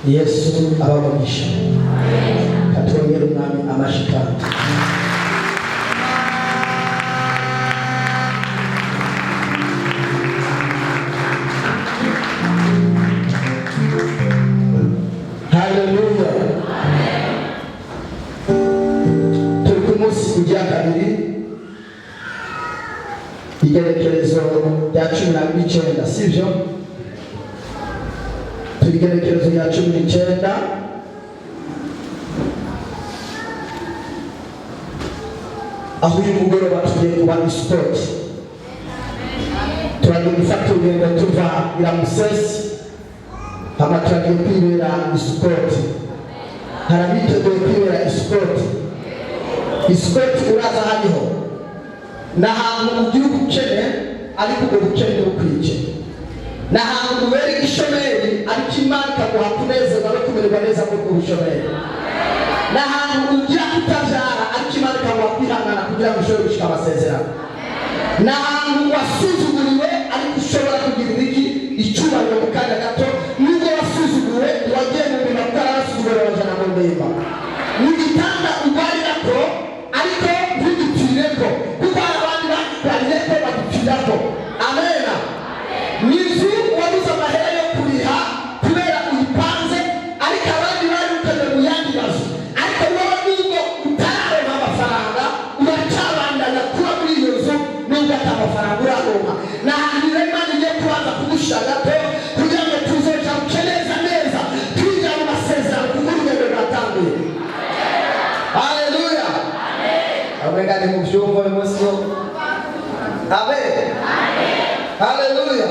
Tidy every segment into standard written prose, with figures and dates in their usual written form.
Yesu abamugisha. Katwongere umwami amashikandi. Hallelujah. Turi ku munsi ugira kabiri igerekerezo rya 19 sivyo? Turi igerekerezo rya 19 aho uyu mugoroba tugiye kuba sport. Turagiye gufata urugendo tuva Iramusesi hama turagiye kwibera sport. Harabiteguye kwibera sport. Sport uraza hariho n'ahantu ugira ubukene ariko ubwo bukene bukwice, n'ahantu ubera igishomeri ariko Imana ikaguha kunezerwa no kumererwa neza muri ubwo bushomeri, n'ahantu ugira kutabyara ariko Imana ikaguha kwihangana kugira ngo ushobore gushika amasezerano, n'ahantu wasuzuguriwe ariko ushobora kugira icyubahiro mu kanya gato, nubwo wasuzuguriwe wagiye mu bintu utarasuzugura wajana mu ndemba, n'igitanda ubarirako ariko ntugipfireko kuko abandi bagiye ko bagipfirako. Amena. Nizu wabuze amahera yo kuriha kubera uyipanze ariko abandi barukanye mu yandi mazu, ariko wowe nubwo utararonka amafaranga uracabandanya kuba muri iyo nzu nubwo atamafaranga uraronka. N'ahantu rero Imana igiye kubanza kugushyira gato kugira ngo tuzoja gukeneza neza twinjira mu masezerano kuko urugendo rwatanguye. Haleluya. Amen. Gani mubyumva umunsi. Amen. Haleluya.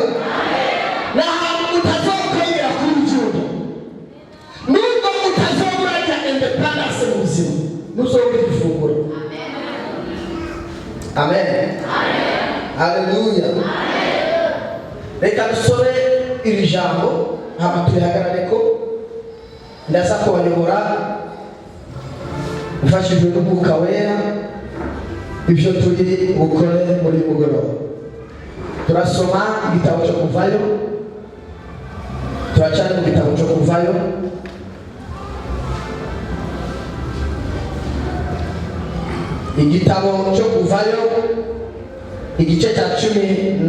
N'ahantu utazokongera kurujundo nubwo utazoburaja independence mu buzima nuzobura ifunguro. Amen. Haleluya. Reka dusome iri jambo hama tuyahagarare ko ndaza kubayobora ufashijwe n'Umwuka Wera ibyo turi bukore muri mugoroba. Turasoma igitabo cyo Kuvayo, turacana mu gitabo cyo Kuvayo igitabo cyo Kuvayo igice cya 12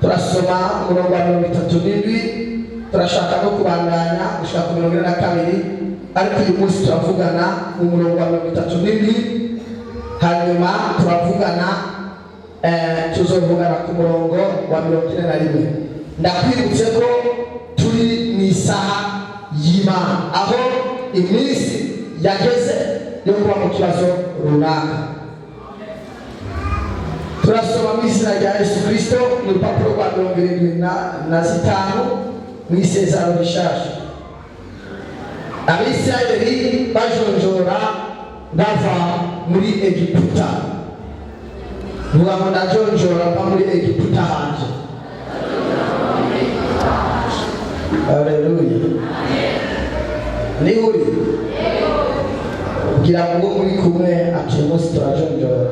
turasoma umurongo wa 37 turashaka no kubandanya gushaka 42 ariko uyu munsi turavugana umurongo wa 37 hanyuma turavugana tuzovugana ku murongo wa 41. Ndakwibutse ko turi mu isaha y'Imana aho iminsi yageze yo kuba mu kibazo runaka. Turasoma mu izina rya Yesu Kristo mu rupapuro rwa 75 mu isezerano rishasha. Abisirayeli bajonjora bava muri Egiputa. Vuga ngo ndajonjora bava muri Egiputa hanje. Haleluya. Ni uri kugira ngo muri kumwe ati umunsi turajonjora.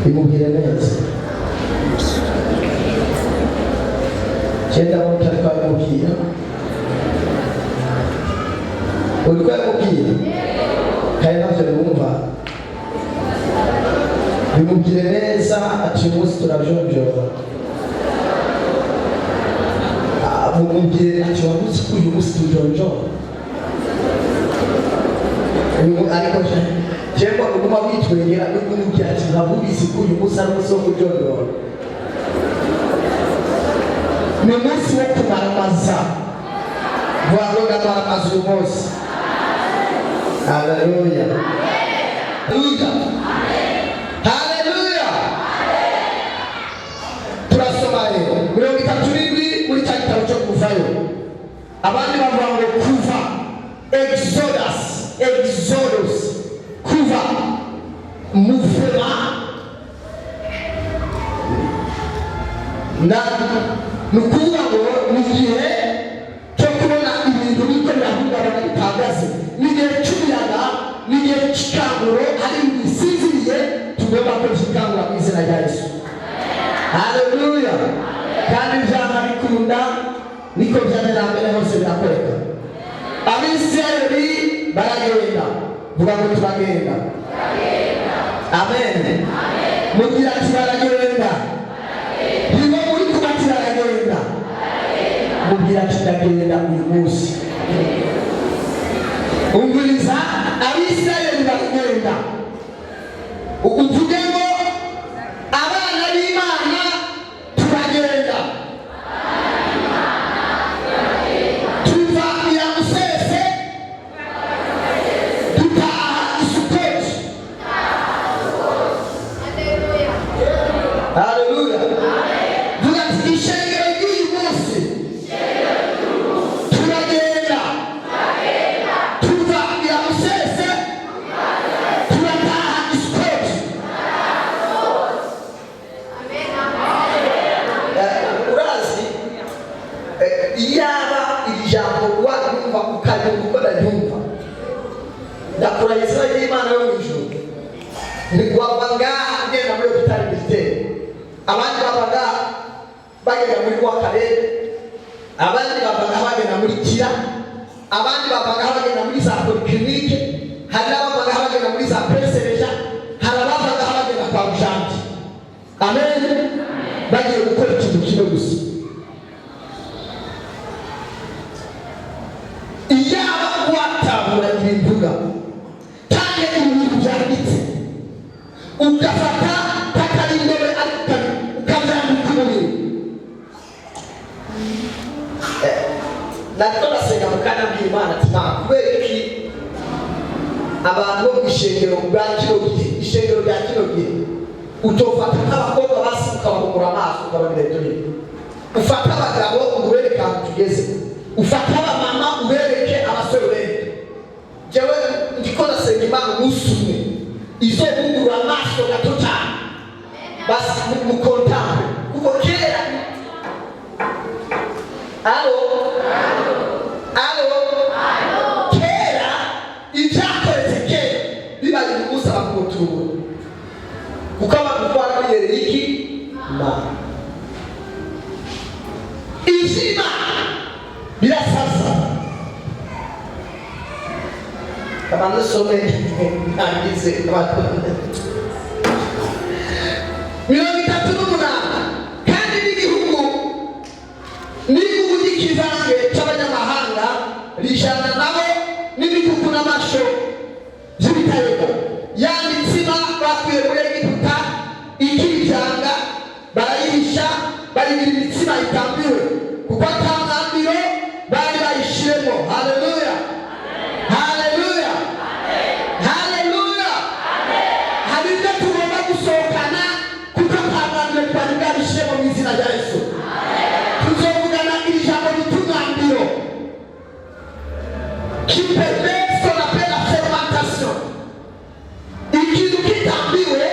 Imubwire neza. Chenda mutari kwa mubwira. Ulikuwa mubwira. Kaina vumva. Bimubwire neza ati umunsi turajonjora. Mubwire ati umunsi uyu munsi tujonjora. Ariko jembo uguma witwegera n'umubwira ati nabubizi ko uyu munsi ari umunsi wo kujonjora. Ni umunsi wo kumaramaza. Vuga maramaza uyu munsi. Haleluya. Haleluya. Turasoma rero 37 muri cya gitabo cyo Kuvayo. Abandi bavuga ngo kuva, Exodus, kuva, mouvement. Na nukuvuga ngo ni gihe cyo kubona ibintu bikorera ahungabana bitagaze, ni gihe cy'umuyaga, ni gihe cy'ikanguro ari ibisinziriye tugomba kuzikangura mu izina rya Yesu. Haleluya. Kandi byaba bikunda niko byamera mbere hose birakoreka. Abisirayeli baragenda, vuga ngo turagenda. Amen. Mugira ati baragenda. Niba muri kubatira baragenda. Mugira ati ndagenda uyu munsi. Umviriza, abisirayeli baragenda. Uvuge ngo abana b'Imana turagenda. Tuva iya Musese dutaha Isukoti. Haleluya. Vuga ati ishengero ry'uyu munsi turagenda. Tuva iya Musese turataha Isukoti. Urazi iyaba iri jambo wanyumva ukanyumva uko ndanyumva, ndakurahiza y'Imana yo mu ijuru, ntiwava ngaha ugenda muri hopitali militaire, abandi bava ngaha bagenda muri w'akarere, abandi bava ngaha bagenda muri kira, abandi bava ngaha bagenda muri za poliklinike, hari n'abava ngaha bagenda muri za presereja, hari abava ngaha bagenda kwa mujandi. Amen. Bagiye gukora ikintu kimwe gusa. Iyaba watabura ibintuga kandi ibintu byanditse ugafata takarindore ukabyandika umubiri, nariko ndasenga mukana bw'Imana ati nta kubera iki abantu bo mw'ishengero bwa kino gihe, ishengero rya kino gihe utofata nk'abakobwa basi ukabahumura amaso ukababwira dore, ufata abagabo ubereke ahantu tugeze, ufata abamama ubereke abasore bende. Jewe ndiko ndasenga Imana umunsi umwe izo bungura amaso gato cyane basi mukontambe, kuko kera kera ibyakoretse kera bibaye umunsi abakuturubura, kuko abantu twarabiyereye iki Imana. Izima birasasa kabanza some ntangize mirongo itatu n'umunani. Kandi n'igihugu cy'ivange cy'abanyamahanga rijana nabo n'imikuku n'amasho by'ibitayego, ya mitsima bakuye muri Egiputa ikijanga barayihisha bayigira imitsima itambiwe, kuko atamwambiro bari bayishiremo. Haleluya, haleluya, haleluya. Hari ibyo tugomba gusohokana kuko atamwambiro twari bwabishiremo mu izina rya Yesu. Tuzovugana iri jambo ritumwambiro qui permet ce qu'on appelle la fermentation. Ikintu kitambiwe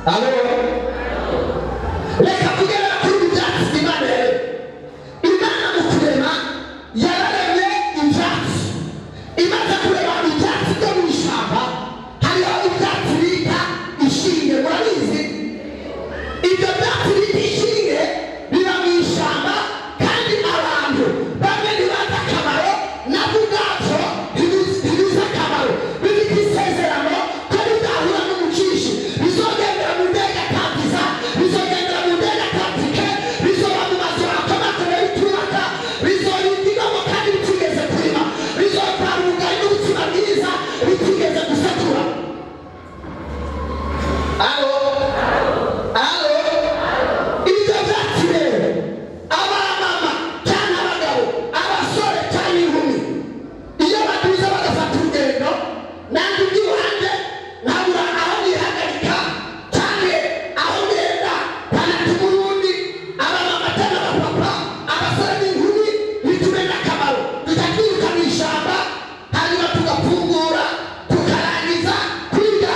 alo reka kugera kuri ibyatsi Imana Imana mu kurema yararemye ibyatsi imaze kureba ibyatsi byo mu ishyamba hariho ibyatsi bita ishinge murabizi ibyo byatsi bita ishinge biba mu ishyamba kandi abantu bamwe ntibazi akamaro nabwo ubwabyo ntibizi akamaro bifite isezerano ko bizahura n'umucishi bizogendera mu ndege atangiza bizogendera mu ndege atantike bizoba mu mazu akomatana y'utubaka bizoyindigamo kandi bitigeze kurima bizotwara ubugari n'ubuzima bwiza bitigeze gusatura alo ibyo byatsi rero abamama cyangwa abagabo abasore cyangwa inkumi iyo baduze bagafata urugendo nanjye iby'iwanjye nkabura aho nihagarika cyangwa aho ngenda nkanatuma urundi abamama cyangwa abapapa abasore n'inkumi bitumena akamaro tujya twiruka mu ishyamba hanyuma tugafungura tukarangiza kwiga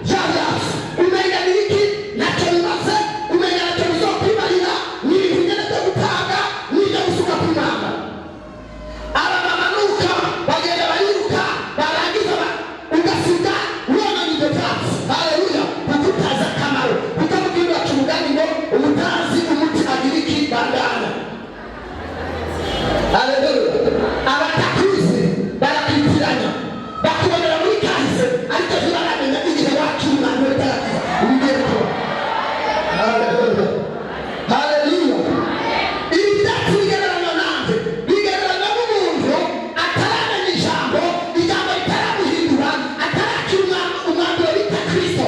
bya byatsi umenya ni iki ntacyo bimaze umenya ntacyo bizokwimarira ni ibintu nyine byo gutanga n'ibyo gusuka ku mwamba abamanuka bagenda bariruka barangiza ugasiga ubona ibyo byatsi haleluya kuko utazi akamaro kuko mubwirwa cy'umugani ngo umutazi umuti agira iki bandana haleluya abatakuzi barakwitiranya bakubonera muri kahise ariko ntibaramenya igihe wakira umwana w'itarakiza ubigiye kuba haleluya haleluya ibi byatsi bigereranywa nanjye bigereranywa n'umuntu ataramenya ijambo ritaramuhindura atarakira umwambaro bita Kristo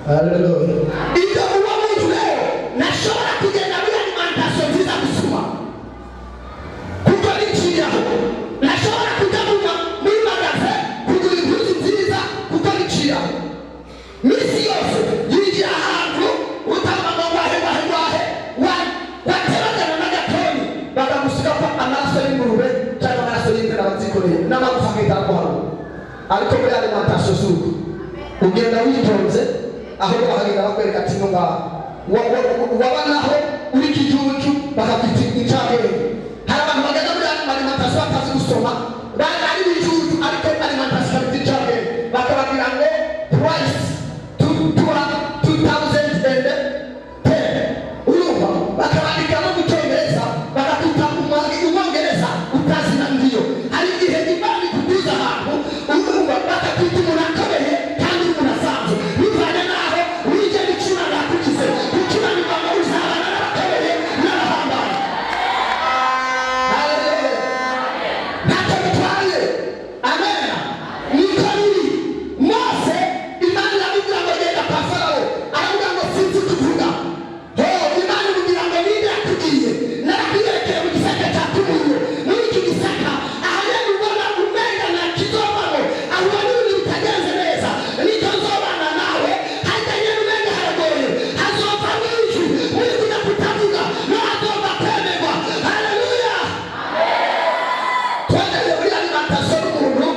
haleluya ibyo uwo muntu rero ntashobora kugenda muri alimentation nziza gusuma kuko biciyeho ntashobora kujya muri magaze kugura impuzu nziza kuko biciyeho minsi yose yigira ahantu utamama wahe wateragana n'agatoni bakamusukako amaraso y'ingurube cyangwa amaraso y'inka bazikoreye n'amagufa akitara ko haruguru ariko muri alimentation z'uko ugenda witonze aho bahagenda bakwereka ati no ngaho wabanaho uri kijuju bakakwita incabwenge hari abantu bagenda muri alimentation batazi gusoma ari bijuju ariko alimentation bafite incabwenge bakababwira ngo price 2010 urumva bakabandika no mu cyongereza bakakwita umwongereza utazi na ndiyo hari igihe Imana ikuguza ahantu urumva bakakwita umuntu akomeye kandi umuntu asanzwe bivanye n'aho wige n'ikina yakugize ukina n'imana uzabana n'abakomeye n'abahambaye haleluya ntacyo bitwaye amen niko biri Mose Imana iramubwira ngo genda kwa Farawo aravuga ngo sinzi kuvuga Imana imubwira ngo ninde yakubwiye narakwiyerekeye mu gisaka cya Tumuyo muri iki gisaka ahagenda ubona umenga nta kizovamo aho ubona ibintu bitagenze neza nicyo nzobana nawe hajyanye n'umenga haragoye hazovamo ijwi muri kujya kutavuga no hazova kwemerwa haleluya twageze muri alimentation n'umuntu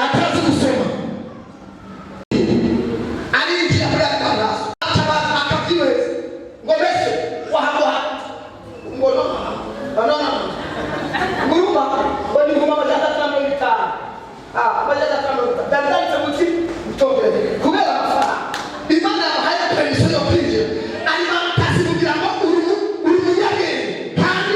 atazi gusoma arinjira muri alimentation akabyiweza ngo mbese wahamuha ngo no nguruma ngo ni nguma amajana 35 amajana 35 byanditse mu cyongereza kubera amafaranga Imana yabahaye permission yo kwinjira alimentation kugira ngo uri umunyabwenge kandi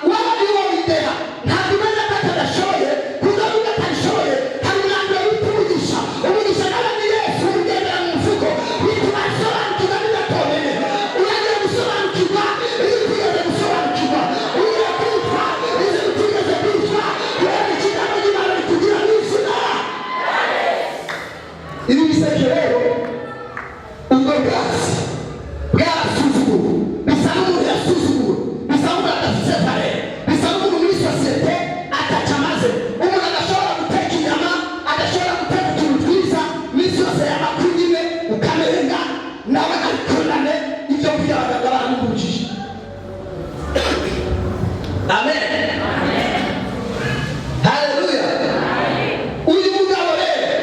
waba ari wowe ideha ntabwo umenya ko atashoboye kuko avuga atashoboye hari umwambaro w'umugisha nawe ni Yesu ugendera mu mufuko bituma asobanukirwa n'ibidakomeye uragiye gusobanukirwa iyo utigeze gusobanukirwa ugiye kwitwa izo utigeze kwitwa kubera ikiganiro cy'Imana bikugira mu izina ibi biseke rero ubwo bwatsi bwarasuzuguwe bisa n'umuntu yasuzuguwe bisa n'umuntu adafite pare bisa n'umuntu muri sosiyete ataca amaze umuntu adashobora guteka inyama adashobora guteka utuntu twiza minsi yose y'amakuru nyine ukamenga nawe abikorane ibyo kurya abaganga baramubujije amen haleluya uyu mugabo rero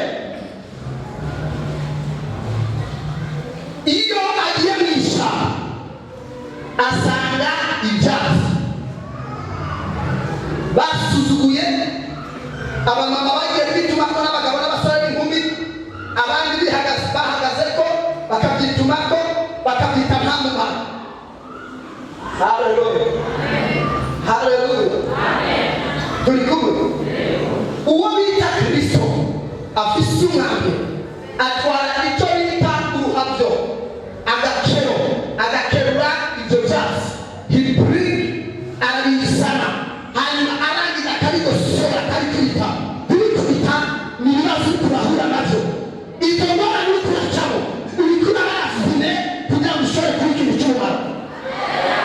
Haleluya. Haleluya. Turi kumwe. Uwo bita Kristo afise umwami atwara icyo bita uruhabyo agakerura ibyo byatsi arabizana hanyuma arangiza akabigosora akabikubita ni ibibazo turahura nabyo ibyo ngora ni kuracamo urikura barafune kugira ngo ushobore kuba ikintu cy'umumaro.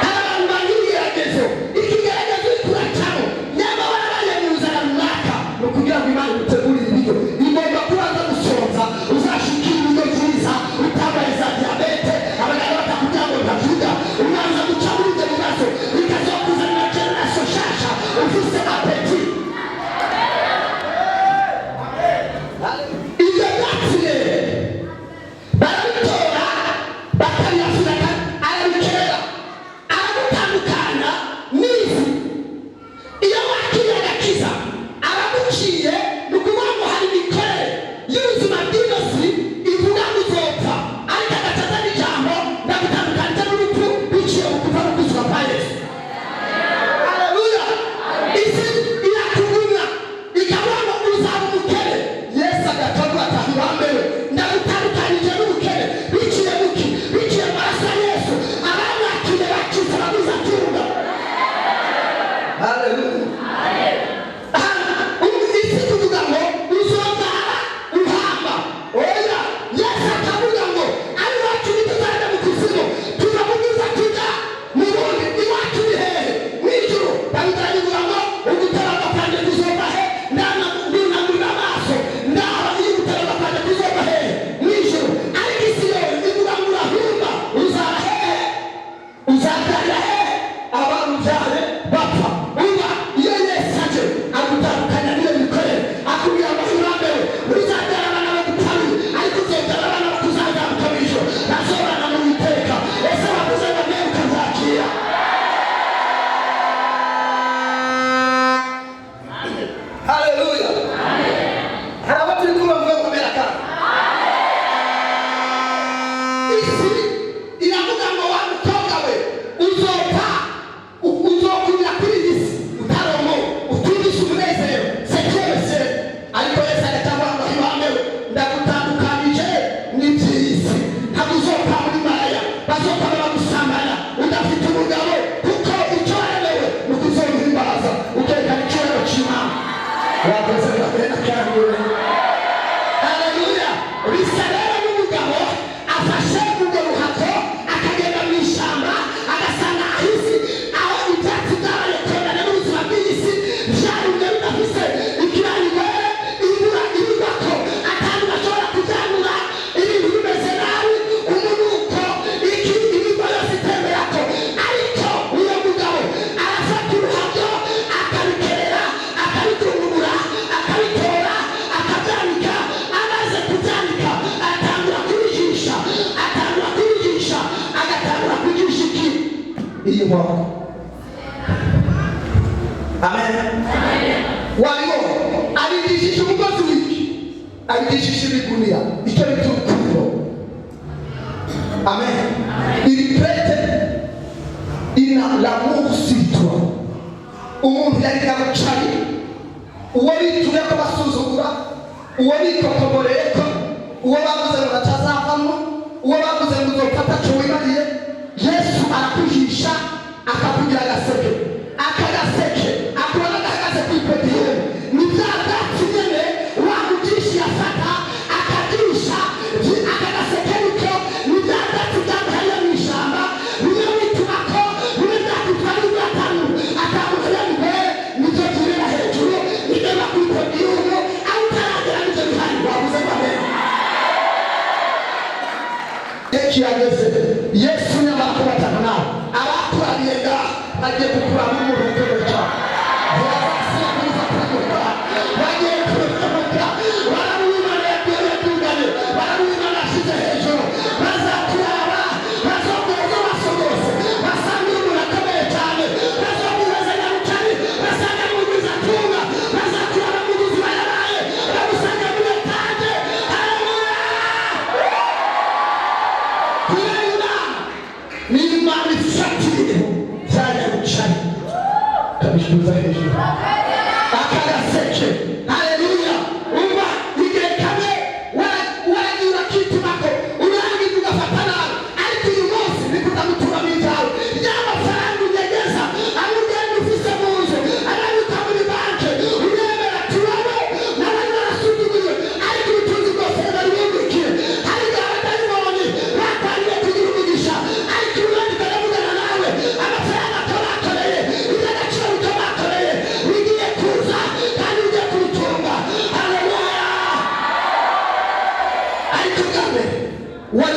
Hari abantu banyigeragezo ikigeragezo kuracamo nyama warabaye mu nzara runaka no kugira ngo Imana imutegurire ibiryo igomba kubanza gusonza uzashikira ibiryo byiza utabaye za diyabete abaganga bakakugira ngo ntavuga ubanza guca muri ibyo bibazo bikazokuzanira generation shasha ufise apeti. Ibyo byatsi barabitora bakabiyafuraka arabikera arabitandukana n'ivu. Iyo wakiriye agakiza aramuciye ni ukuvuga ngo hari imikorere y'ubuzima bw'ino si ivuga ngo uzopfa ariko agacaza n'ijambo ndagutandukaniza n'urupfu biciye mu kuva mu kuzwa kwa Yesu. Haleluya. Isi irakugumya ikavuga ngo uzaba umukene. Yesu agatavuga ati ahibambewe ndagutandukanije n'ubukene biciye muki biciye mu maraso ya Yesu abamwakiriye bakiza babuza atunga. Haleluya. Isi tuvuga ngo uzongara uhamba. Oya, Yesu akavuga ngo ari wacu ntituzajya mu kuzimu turamubuza tujya mu bundi iwacu ni hehe mw'ijuru. Babitanye kuvuga ngo ugutabaruka kwanjye kuzova he ndunamurira amaso ndaba iyo ugutabaruka kwanjye kuzova hehe mw'ijuru. Ariko isi yose ivuga ngo urahumba uzaba hehe uzabyarira hehe abantu byare bapfa. Uba iyo Yesu aje agutandukanya n'iyo mikorere akubwira ngo urambewe uzabyara abana bo gutabi ariko uzobyara abana bo kuzazamuka mw'ijuru bazobana mu iteka. Ese wavuze ngo mwe ukazakira. Haleluya. Hari abo turi kumwe muvuga ngo mera kandi isi iravuga ngo wa mukobwa we uzopfa uzokurira kuri iyi si utaromo utundisha umunezero sekerese. Ariko Yesu agatavuga ngo ahibambewe ndagutandukanije n'iby'isi ntabwo uzopfa muri maraya bazopfa bagusambanya udafite umugabo kuko icyo waremewe ni ukuzomuhimbaza ukerekana icyubahiro cy'Imana. Wakoze gahunda kanguye. Haleluya. Bisa rero n'umugabo afashe ubwo ruhato akagenda mu ishyamba agasanga ahisi aho ibyatsi byabaye kongana n'ubuzima bw'isi byarumye bidafise ikirangirire ibura ibibako atanu bashobora kujyanura ibintu bimeze nabi umunuko imigo yose itemberako. Ariko uyo mugabo arafata uruhabyo akabikerera akabitungumura akabitora akabyanika. Amaze kubyanika atangura kubigisha agatangura kugisha iki iyi nkoko. Amen. Wariho abigishije umugozi w'iki abigishije ibiguniya icyo bita urukundo. Amen. Iri prete ina l'amour sur toi. Umuntu yari gamucari uwo bituye ko basuzugura uwo bikokomoreye ko uwo bavuze ngo batazavamo uwo bavuze ngo uzopfa cyo wibariye. Yesu arakwihisha akakugira agaseke akubona gahagaze ku ipodiyo ni bya byatsi nyene wakugisha yafata akagisha akagaseke niko ni bya byatsi byamuhariye mu ishyamba bimwe bituma ko bimwe byakutwara ibyatanu akamuhariye mbere nibyo byirira hejuru nigema ku ipodiyo aho utaragera nibyo bihari wabuze mbere. Kirageze Yesu nyamara kubatana nawe abakuraniye ngaha bagiye gukuramo umuntu ukomeye cyane. Bagiye kurukamuka baramuwimana yatuganye baramuwimana ashyize hejuru bazakuraba bazobweza basogose basangira umuntu akomeye cyane bazobweza nyarukari basanga mugize atunga bazakuraba mugize bayabaye bamusanga muri etaje. Haleluya. Ni Imana ifatiye kuza hejuru akagaseke. Haleluya. Umva igihe kamwe waragira kitu nako urangiza ugafata nawe, ariko uyu munsi nikudamutura n'ibyawe y'amafaranga ugegeza amugenda ufise mu nzu arabika muri banke uremera turabo n'abari barasuzuguye, ariko ubutunzi bwose bari bumbikiye. Hari igihe abadayimoni batangiye kugira umugisha, ariko ubundi baravugana nawe amafaranga atabakoreye iby'agaciro bitabakoreye bigiye kuza kandi ugiye kubitunga. Haleluya. Ariko bwa mbere wari